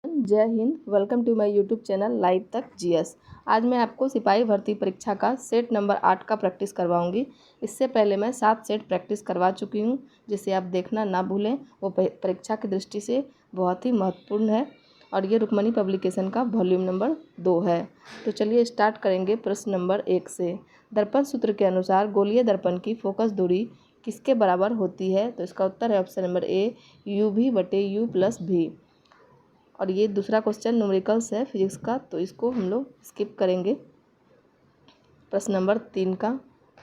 जय Hind. Welcome to my YouTube channel live तक GS. आज मैं आपको सिपाही भर्ती परीक्षा का सेट नंबर 8 का प्रैक्टिस करवाऊंगी। इससे पहले मैं 7 सेट प्रैक्टिस करवा चुकी हूं, जिसे आप देखना ना भूलें। वो परीक्षा की दृष्टि से बहुत ही महत्वपूर्ण है और ये रुक्मणी पब्लिकेशन का वॉल्यूम नंबर 2 है। तो चलिए स्टार्ट करेंगे प्रश्न नंबर 1 से। दर्पण सूत्र के अनुसार गोलीय दर्पण की फोकस दूरी किसके बराबर होती है? तो इसका उत्तर है ऑप्शन नंबर ए, UV/U+V। और ये दूसरा क्वेश्चन न्यूमेरिकल्स है फिजिक्स का, तो इसको हम लोग स्किप करेंगे। प्रश्न नंबर 3 का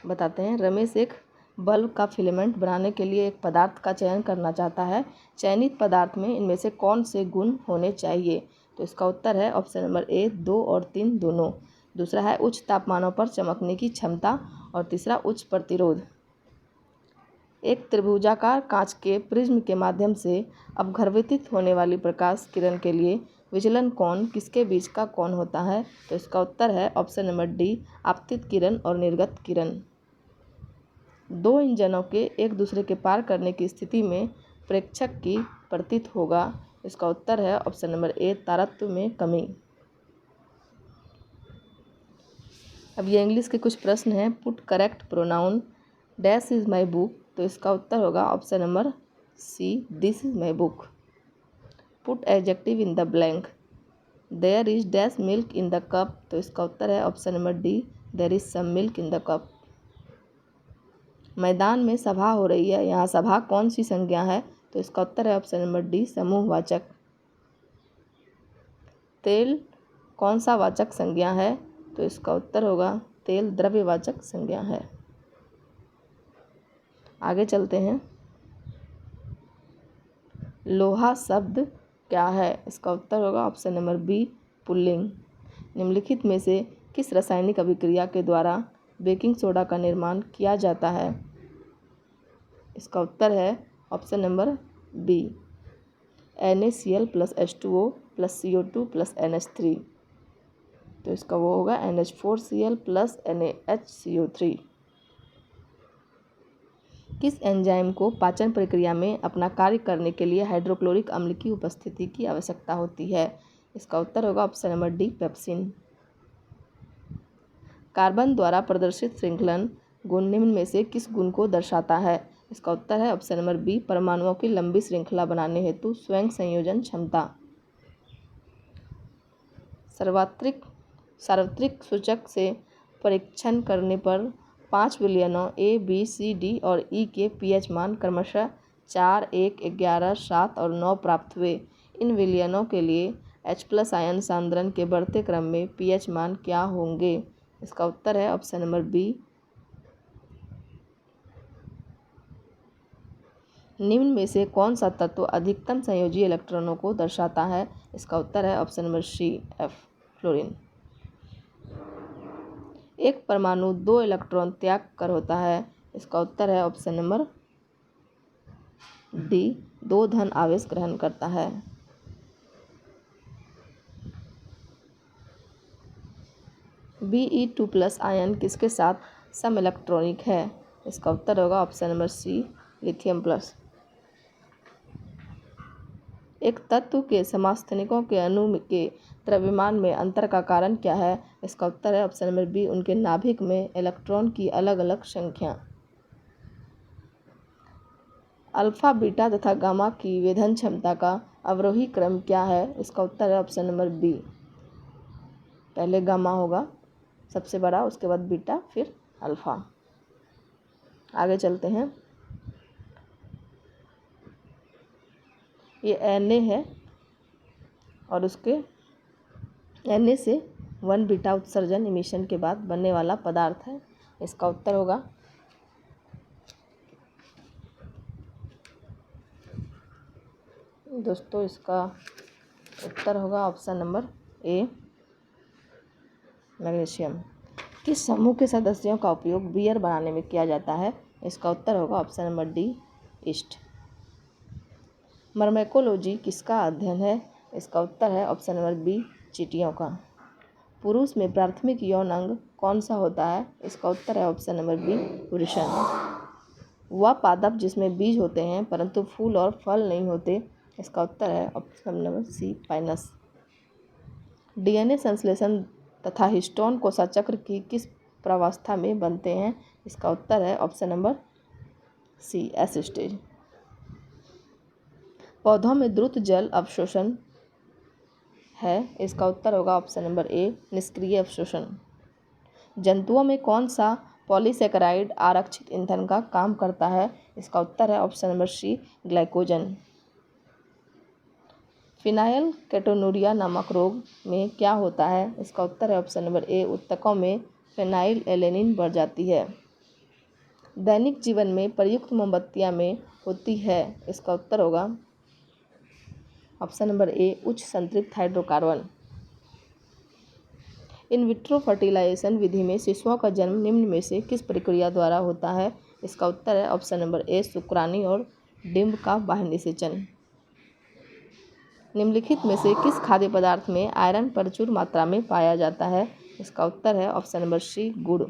बताते हैं। रमेश एक बल्ब का फिलामेंट बनाने के लिए एक पदार्थ का चयन करना चाहता है। चयनित पदार्थ में इनमें से कौन से गुण होने चाहिए? तो इसका उत्तर है ऑप्शन नंबर ए, 2 और 3 दोनों। दूसरा है उच्च तापमानों पर चमकने की क्षमता और तीसरा उच्च प्रतिरोध। एक त्रिभुजाकार कांच के प्रिज्म के माध्यम से अपघर्वित होने वाली प्रकाश किरण के लिए विचलन कोण किसके बीच का कोण होता है? तो इसका उत्तर है ऑप्शन नंबर डी, आपतित किरण और निर्गत किरण। दो इंजनों के एक दूसरे के पार करने की स्थिति में प्रेक्षक की प्रतीत होगा। इसका उत्तर है ऑप्शन नंबर ए, तारतम्य में कमी। अब ये इंग्लिश के कुछ प्रश्न हैं। Put correct pronoun dash is my book. तो इसका उत्तर होगा option number C, this is my book. Put adjective in the blank. There is dash milk in the cup. तो इसका उत्तर है option number D, there is some milk in the cup. मैदान में सभा हो रही है, यहाँ सभा कौन सी संज्ञा है? तो इसका उत्तर है ऑप्शन नंबर डी, समूहवाचक। तेल कौन सा वाचक संज्ञा है? तो इसका उत्तर होगा तेल द्रव्यवाचक संज्ञा है। आगे चलते हैं। लोहा शब्द क्या है? इसका उत्तर होगा ऑप्शन नंबर बी, पुल्लिंग। निम्नलिखित में से किस रासायनिक अभिक्रिया के द्वारा बेकिंग सोडा का निर्माण किया जाता है? इसका उत्तर है option number B, NaCl+ H2O + CO2 + NH3। तो इसका वो होगा NH4Cl + NaHCO3। किस एंजाइम को पाचन प्रक्रिया में अपना कार्य करने के लिए हाइड्रोक्लोरिक अम्ल की उपस्थिति की आवश्यकता होती है? इसका उत्तर होगा option number D, pepsin. Carbon द्वारा प्रदर्शित श्रृंखलन गुण निम्न में से किस गुण को दर्शाता है? इसका उत्तर है ऑप्शन नंबर बी, परमाणुओं की लंबी श्रृंखला बनाने हेतु स्वयं संयोजन क्षमता। सार्वत्रिक सूचक से परीक्षण करने पर 5 विलयनों ए, बी, सी, डी और ई के pH मान क्रमशः 4, 1, 11, 7 और 9 प्राप्त हुए। इन विलयनों के लिए H+ आयन सांद्रण के बढ़ते क्रम में pH मान क्या होंगे? इसका उत्तर है ऑप्शन नंबर बी। निम्न में से कौन सा तत्व अधिकतम संयोजी इलेक्ट्रॉनों को दर्शाता है? इसका उत्तर है option number C, F, fluorine. एक परमाणु 2 इलेक्ट्रॉन त्याग कर होता है। इसका उत्तर है ऑप्शन नंबर डी, 2 धन आवेश ग्रहण करता है। Be2+ आयन किसके साथ सम इलेक्ट्रॉनिक है? इसका उत्तर होगा ऑप्शन नंबर सी, लिथियम+। एक तत्व के समस्थानिकों के अणु के द्रव्यमान में अंतर का कारण क्या है? इसका उत्तर है ऑप्शन नंबर बी, उनके नाभिक में इलेक्ट्रॉन की अलग अलग संख्या। अल्फा, बीटा तथा गामा की वेधन क्षमता का अवरोही क्रम क्या है? इसका उत्तर है ऑप्शन नंबर बी, पहले गामा होगा सबसे बड़ा, उसके बाद बीटा, फिर अल्फा। आगे चलते हैं। ये Na है और उसके Na से 1 बीटा उत्सर्जन इमिशन के बाद बनने वाला पदार्थ है। इसका उत्तर होगा दोस्तों, इसका उत्तर होगा ऑप्शन नंबर ए, मैग्नीशियम। किस समूह के सदस्यों का उपयोग बियर बनाने में किया जाता है? इसका उत्तर होगा ऑप्शन नंबर डी, ईस्ट। मर्मैकोलॉजी किसका अध्ययन है? इसका उत्तर है ऑप्शन नंबर बी, चींटियों का। पुरुष में प्राथमिक यौन अंग कौन सा होता है? इसका उत्तर है ऑप्शन नंबर बी, वृषण। वह पादप जिसमें बीज होते हैं परंतु फूल और फल नहीं होते, इसका उत्तर है option number C pinus. DNA संश्लेषण तथा हिस्टोन कोशाचक्र की किस प्रावस्था में बनते हैं? इसका उत्तर है option number C S stage. पौधों में द्रुत जल अवशोषण है? इसका उत्तर होगा ऑप्शन नंबर ए निष्क्रिय अवशोषण। जंतुओं में कौन सा पॉलीसेकेराइड आरक्षित ईंधन का काम करता है? इसका उत्तर है option number C glycogen. Phenylketonuria नामक रोग में क्या होता है? इसका उत्तर है ऑप्शन नंबर ए उत्तकों में फेनाइल एलेनिन बढ़ जाती है। दैनिक जीवन में प्रयुक्त मोमबत्तियां में होती है? इसका उत्तर होगा ऑप्शन नंबर ए उच्च संतृप्त हाइड्रोकार्बन। इन विट्रो फर्टिलाइजेशन विधि में शिशुओं का जन्म निम्न में से किस प्रक्रिया द्वारा होता है? इसका उत्तर है ऑप्शन नंबर ए शुक्राणु और डिंब का बाह्य निषेचन। निम्नलिखित में से किस खाद्य पदार्थ में आयरन प्रचुर मात्रा में पाया जाता है? इसका उत्तर है ऑप्शन नंबर सी गुड़।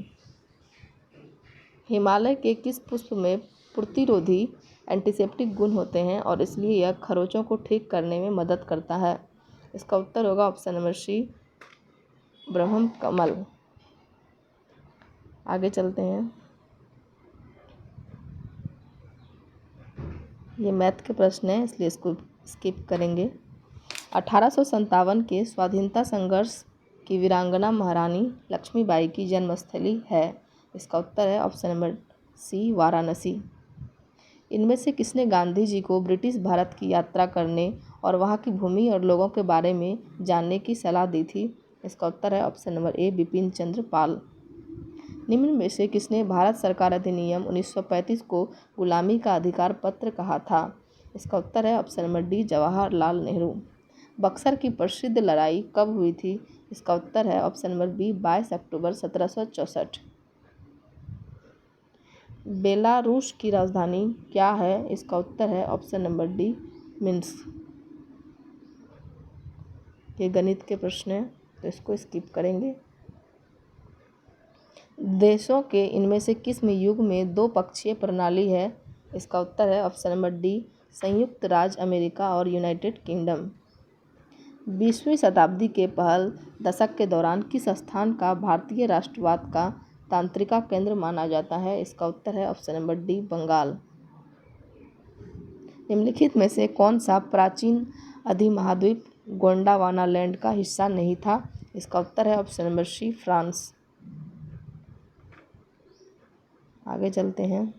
हिमालय के किस पुष्प में प्रतिरोधी एंटीसेप्टिक गुण होते हैं और इसलिए यह खरोंचों को ठीक करने में मदद करता है? इसका उत्तर होगा ऑप्शन नंबर सी ब्रह्म कमल। आगे चलते हैं। ये मैथ के प्रश्न हैं इसलिए इसको स्किप करेंगे। 1857 के स्वाधीनता संघर्ष की वीरांगना महारानी लक्ष्मीबाई की जन्मस्थली है? इसका उत्तर है ऑप्शन नंबर सी वाराणसी। इनमें से किसने गांधी जी को ब्रिटिश भारत की यात्रा करने और वहां की भूमि और लोगों के बारे में जानने की सलाह दी थी? इसका उत्तर है ऑप्शन नंबर ए बिपिन चंद्र पाल। निम्न में से किसने भारत सरकार अधिनियम 1935 को गुलामी का अधिकार पत्र कहा था? इसका उत्तर है option number D Jawaharlal Nehru. Buxar की प्रसिद्ध लड़ाई कब हुई थी? इसका उत्तर है ऑप्शन नंबर बी 22 अक्टूबर 1764। बेलारूस की राजधानी क्या है? इसका उत्तर है ऑप्शन नंबर डी मिन्स्क। ये गणित के प्रश्न हैं तो इसको स्किप करेंगे। देशों के इनमें से किस में युग में दो पक्षीय प्रणाली है? इसका उत्तर है ऑप्शन नंबर डी संयुक्त राज्य अमेरिका और यूनाइटेड किंगडम। 20वीं शताब्दी के पहल दशक के दौरान किस स्थान का भारतीय राष्ट्रवाद का तांत्रिका केंद्र माना जाता है? इसका उत्तर है ऑप्शन नंबर डी बंगाल। निम्नलिखित में से कौन सा प्राचीन अधिमहाद्वीप गोंडावानालैंड का हिस्सा नहीं था? इसका उत्तर है ऑप्शन नंबर सी फ्रांस। आगे चलते हैं।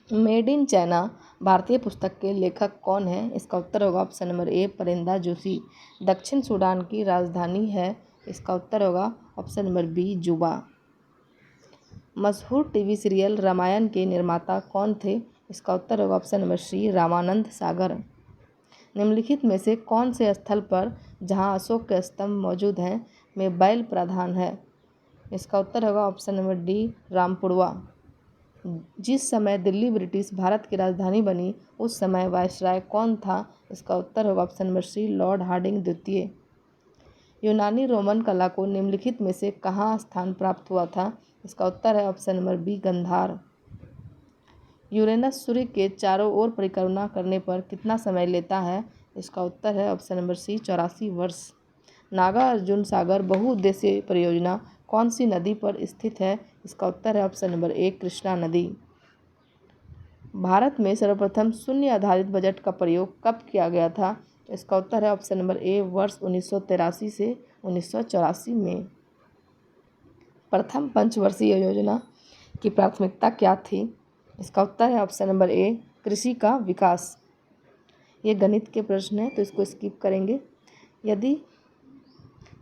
मेड इन चाइना भारतीय पुस्तक के लेखक कौन है? इसका उत्तर होगा ऑप्शन नंबर ए परिंदा जोशी। दक्षिण सूडान की राजधानी है? इसका उत्तर होगा ऑप्शन नंबर बी जुबा। मशहूर टीवी सीरियल रामायण के निर्माता कौन थे? इसका उत्तर होगा ऑप्शन नंबर सी रामानंद सागर। निम्नलिखित में से कौन से स्थल पर जहां अशोक के स्तंभ मौजूद हैं में बैल प्रधान है? इसका उत्तर होगा ऑप्शन नंबर डी रामपुरवा। जिस समय दिल्ली ब्रिटिश भारत की राजधानी बनी उस समय वायसराय कौन था? इसका उत्तर होगा option number C Lord Hardinge द्वितीय। यूनानी रोमन कला को निम्नलिखित में से कहाँ स्थान प्राप्त हुआ था? इसका उत्तर है option number B Gandhara. Uranus सूर्य के चारों ओर परिक्रमा करने पर कितना समय लेता है? इसका उत्तर है ऑप्शन नंबर सी 84 वर्ष। नागा अर्जुन सागर बहुउद्देशीय परियोजना कौन सी नदी पर स्थित है? इसका उत्तर है ऑप्शन नंबर ए कृष्णा नदी। भारत में सर्वप्रथम शून्य आधारित बजट का प्रयोग कब किया गया था? इसका उत्तर है ऑप्शन नंबर ए वर्ष 1983 से 1984 में। प्रथम पंचवर्षीय योजना की प्राथमिकता क्या थी? इसका उत्तर है ऑप्शन नंबर ए कृषि का विकास। ये गणित के प्रश्न हैं तो इसको स्किप करेंगे। यदि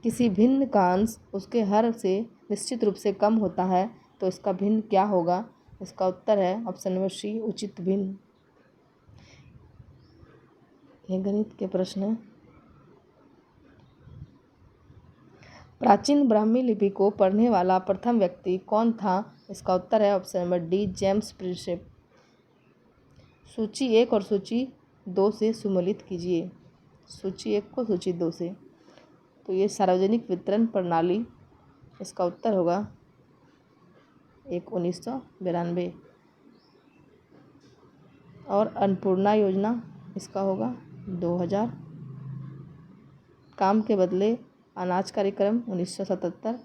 किसी भिन्न का अंश उसके हर से निश्चित रूप से कम होता है तो इसका भिन्न क्या होगा? इसका उत्तर है ऑप्शन नंबर सी उचित भिन्न। ये गणित के प्रश्न हैं। प्राचीन ब्राह्मी लिपि को पढ़ने वाला प्रथम व्यक्ति कौन था? इसका उत्तर है option number D James Prinsep. सूची 1 और सूची 2 से सुमेलित कीजिए। सूची 1 को सूची 2 से। तो ये सार्वजनिक वितरण प्रणाली, इसका उत्तर होगा 1992। और अन्नपूर्णा योजना, इसका होगा 2000। काम के बदले अनाज कार्यक्रम 1977।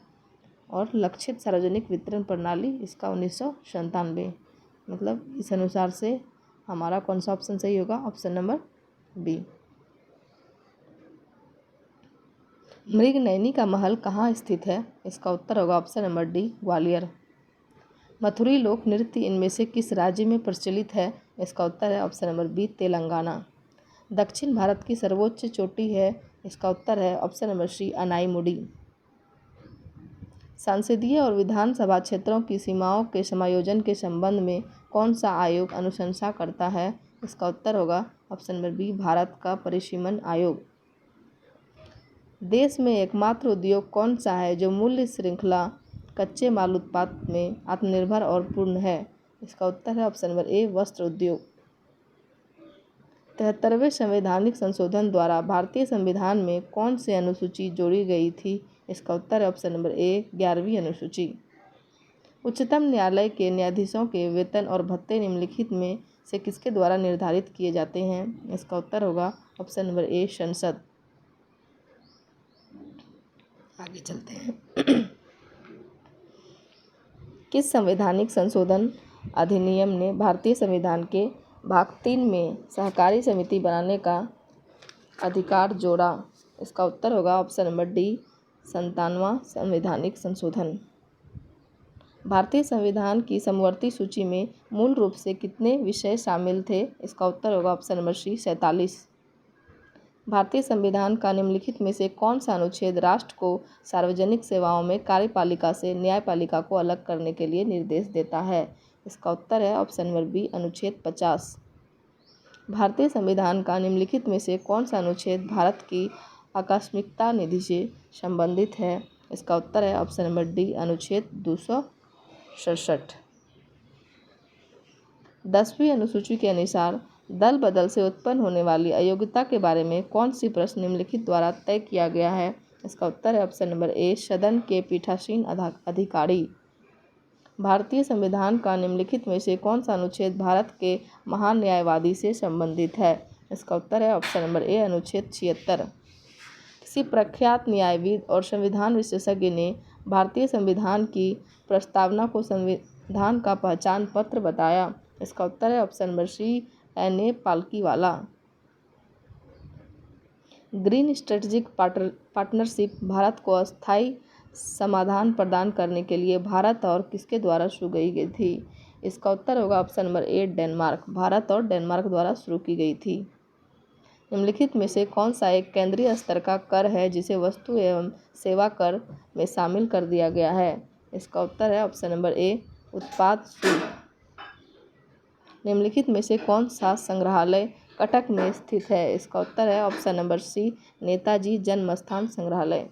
और लक्षित सार्वजनिक वितरण प्रणाली, इसका 1997। मतलब इस अनुसार से हमारा कौन सा ऑप्शन सही होगा? Option number B. मृगनयनी का महल कहाँ स्थित है? इसका उत्तर होगा ऑप्शन नंबर डी, ग्वालियर। मथुरी लोक नृत्य इनमें से किस राज्य में प्रचलित है? इसका उत्तर है ऑप्शन नंबर बी, तेलंगाना। दक्षिण भारत की सर्वोच्च चोटी है? इसका उत्तर है ऑप्शन नंबर सी, अनाईमुडी। संसदीय और विधानसभा क्षेत्रों की सीमाओं के समायोजन के संबंध में कौन सा आयोग अनुशंसा करता है? इसका उत्तर होगा ऑप्शन नंबर बी, भारत का परिसीमन आयोग। देश में एकमात्र उद्योग कौन सा है जो मूल्य श्रृंखला कच्चे माल उत्पाद में आत्मनिर्भर और पूर्ण है? इसका उत्तर है ऑप्शन नंबर ए, वस्त्र उद्योग। 73वें संवैधानिक संशोधन द्वारा भारतीय संविधान में कौन सी अनुसूची जोड़ी गई थी? इसका उत्तर है ऑप्शन नंबर ए, 11वीं अनुसूची। उच्चतम न्यायालय के न्यायाधीशों के वेतन और भत्ते निम्नलिखित में से किसके द्वारा निर्धारित किए जाते हैं? इसका उत्तर होगा ऑप्शन नंबर ए, संसद। आगे चलते हैं। किस संवैधानिक संशोधन अधिनियम ने भारतीय संविधान के भाग 3 में सहकारी समिति बनाने का अधिकार जोड़ा? इसका उत्तर होगा ऑप्शन नंबर डी, 97वां संवैधानिक संशोधन। भारतीय संविधान की समवर्ती सूची में मूल रूप से कितने विषय शामिल थे? इसका उत्तर होगा ऑप्शन नंबर सी, 47। भारतीय संविधान का निम्नलिखित में से कौन सा अनुच्छेद राष्ट्र को सार्वजनिक सेवाओं में कार्यपालिका से न्यायपालिका को अलग करने के लिए निर्देश देता है? इसका उत्तर है ऑप्शन नंबर बी, अनुच्छेद 50। भारतीय संविधान का निम्नलिखित में से कौन सा अनुच्छेद भारत की आकस्मिकता निधि से संबंधित है? इसका उत्तर है ऑप्शन नंबर डी, अनुच्छेद 267। 10वीं अनुसूची के अनुसार दल बदल से उत्पन्न होने वाली अयोग्यता के बारे में कौन सी प्रश्न निम्नलिखित द्वारा तय किया गया है? इसका उत्तर है ऑप्शन नंबर ए, सदन के पीठासीन अधिकारी। भारतीय संविधान का निम्नलिखित में से कौन सा अनुच्छेद भारत के महान न्यायवादी से संबंधित है? इसका उत्तर है ऑप्शन नंबर ए, अनुच्छेद 76। किसी प्रख्यात न्यायविद और संविधान विशेषज्ञ ने भारतीय संविधान की प्रस्तावना को संविधान का पहचान पत्र बताया? इसका उत्तर है option number C, N A. Palkhivala. Green strategic partnership Bharat को अस्थायी समाधान प्रदान करने के लिए भारत और किसके द्वारा शुरू की गई थी? इसका उत्तर होगा ऑप्शन नंबर ए, डेनमार्क। भारत और डेनमार्क द्वारा शुरू की गई थी। निम्नलिखित में से कौन सा एक केंद्रीय स्तर का कर है जिसे वस्तु एवं सेवा कर में शामिल कर दिया गया है? इसका उत्तर है ऑप्शन नंबर ए, उत्पाद शुल्क। निम्नलिखित में से कौन सा संग्रहालय कटक में स्थित है? इसका उत्तर है ऑप्शन नंबर सी, नेताजी जन्मस्थान संग्रहालय।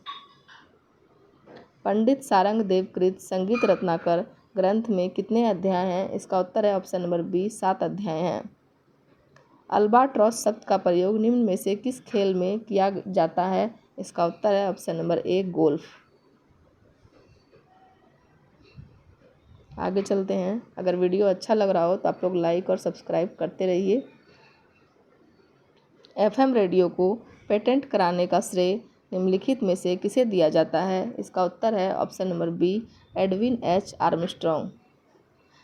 पंडित सारंग देव कृत संगीत रत्नाकर ग्रंथ में कितने अध्याय हैं? इसका उत्तर है ऑप्शन नंबर बी, 7 अध्याय हैं। अल्बाट्रॉस शब्द का प्रयोग निम्न में से किस खेल में किया जाता है? इसका उत्तर है ऑप्शन नंबर ए, गोल्फ। आगे चलते हैं। अगर वीडियो अच्छा लग रहा हो तो आप लोग लाइक और सब्सक्राइब करते रहिए। FM रेडियो को पेटेंट कराने का श्रेय निम्नलिखित में से किसे दिया जाता है? इसका उत्तर है option number B, Edwin H Armstrong.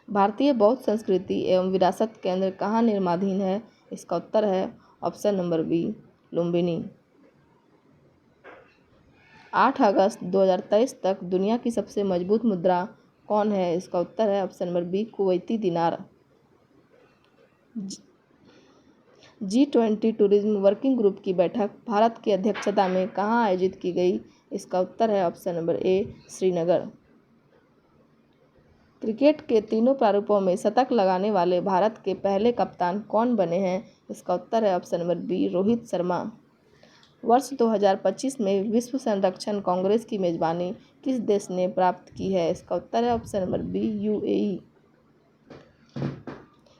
भारतीय बौद्ध संस्कृति एवं विरासत केंद्र कहाँ निर्माणाधीन है? इसका उत्तर है ऑप्शन नंबर बी, लुम्बिनी। 8 अगस्त 2023 तक दुनिया की सबसे मजबूत मुद्रा कौन है? इसका उत्तर है ऑप्शन नंबर बी, कुवैती दिनार। G20 टूरिज्म वर्किंग ग्रुप की बैठक भारत की अध्यक्षता में कहाँ आयोजित की गई? इसका उत्तर है ऑप्शन नंबर ए, श्रीनगर। क्रिकेट के तीनों प्रारूपों में शतक लगाने वाले भारत के पहले कप्तान कौन बने हैं? इसका उत्तर है option number B, Rohit Sharma. वर्ष 2025 में विश्व संरक्षण कांग्रेस की मेजबानी किस देश ने प्राप्त की है? इसका उत्तर है ऑप्शन नंबर बी, UAE।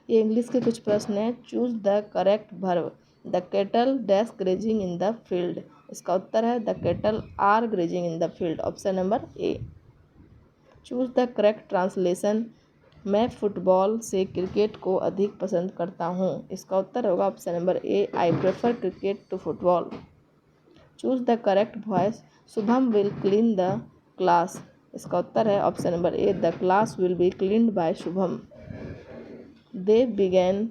ये इंग्लिश के कुछ प्रश्न हैं। Choose the correct verb. The cattle dash grazing in the field. इसका उत्तर है the cattle are grazing in the field, option number A. Choose the correct translation, मैं फुटबॉल से क्रिकेट को अधिक पसंद करता हूँ, इसका उत्तर होगा option number A, I prefer cricket to football. Choose the correct voice, Shubham will clean the class, इसका उत्तर है option number A, the class will be cleaned by Shubham. They began,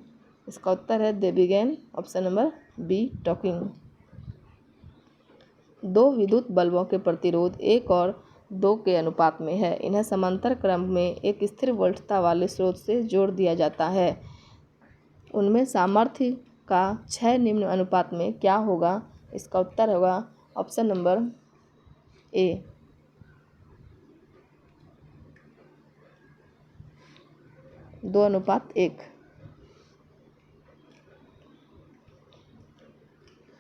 इसका उत्तर है they began, option number B, talking. दो विद्युत बल्बों के प्रतिरोध 1 और 2 के अनुपात में है, इन्हें समांतर क्रम में एक स्थिर वोल्टता वाले स्रोत से जोड़ दिया जाता है, उनमें सामर्थ्य का 6 निम्न अनुपात में क्या होगा, इसका उत्तर होगा ऑप्शन नंबर ए, 2:1।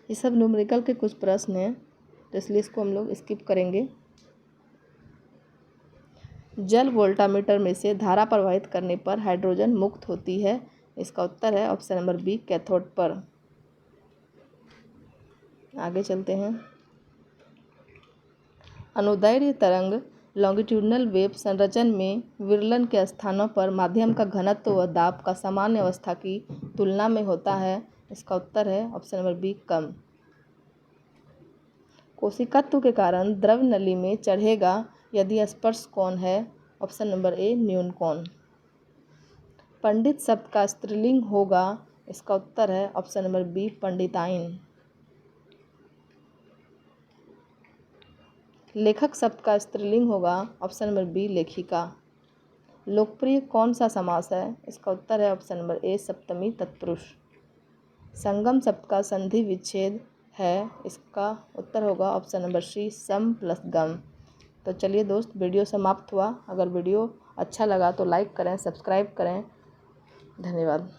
ये सब न्यूमेरिकल के कुछ प्रश्न हैं तो इसलिए इसको हम लोग स्किप करेंगे। जल वोल्टामीटर में से धारा प्रवाहित करने पर हाइड्रोजन मुक्त होती है, इसका उत्तर है ऑप्शन नंबर बी, कैथोड पर। आगे चलते हैं। अनुदैर्ध्य तरंग लॉन्गिट्यूडनल वेव संरचन में विरलन के स्थानों पर माध्यम का घनत्व व दाब का सामान्य अवस्था की तुलना में होता है, इसका उत्तर है ऑप्शन नंबर बी, कम। कोशिकत्व के कारण द्रव नली में चढ़ेगा यदि स्पर्श कोण है, ऑप्शन नंबर ए, न्यून कोण। पंडित शब्द का स्त्रीलिंग होगा, इसका उत्तर है ऑप्शन नंबर बी, पंडिताइन। लेखक शब्द का स्त्रीलिंग होगा, ऑप्शन नंबर बी, लेखिका। लोकप्रिय कौन सा समास है, इसका उत्तर है ऑप्शन नंबर ए, सप्तमी तत्पुरुष। संगम शब्द का संधि विच्छेद है, इसका उत्तर होगा ऑप्शन नंबर सी, सम प्लस गम। तो चलिए दोस्त, वीडियो समाप्त हुआ। अगर वीडियो अच्छा लगा तो लाइक करें, सब्सक्राइब करें। धन्यवाद।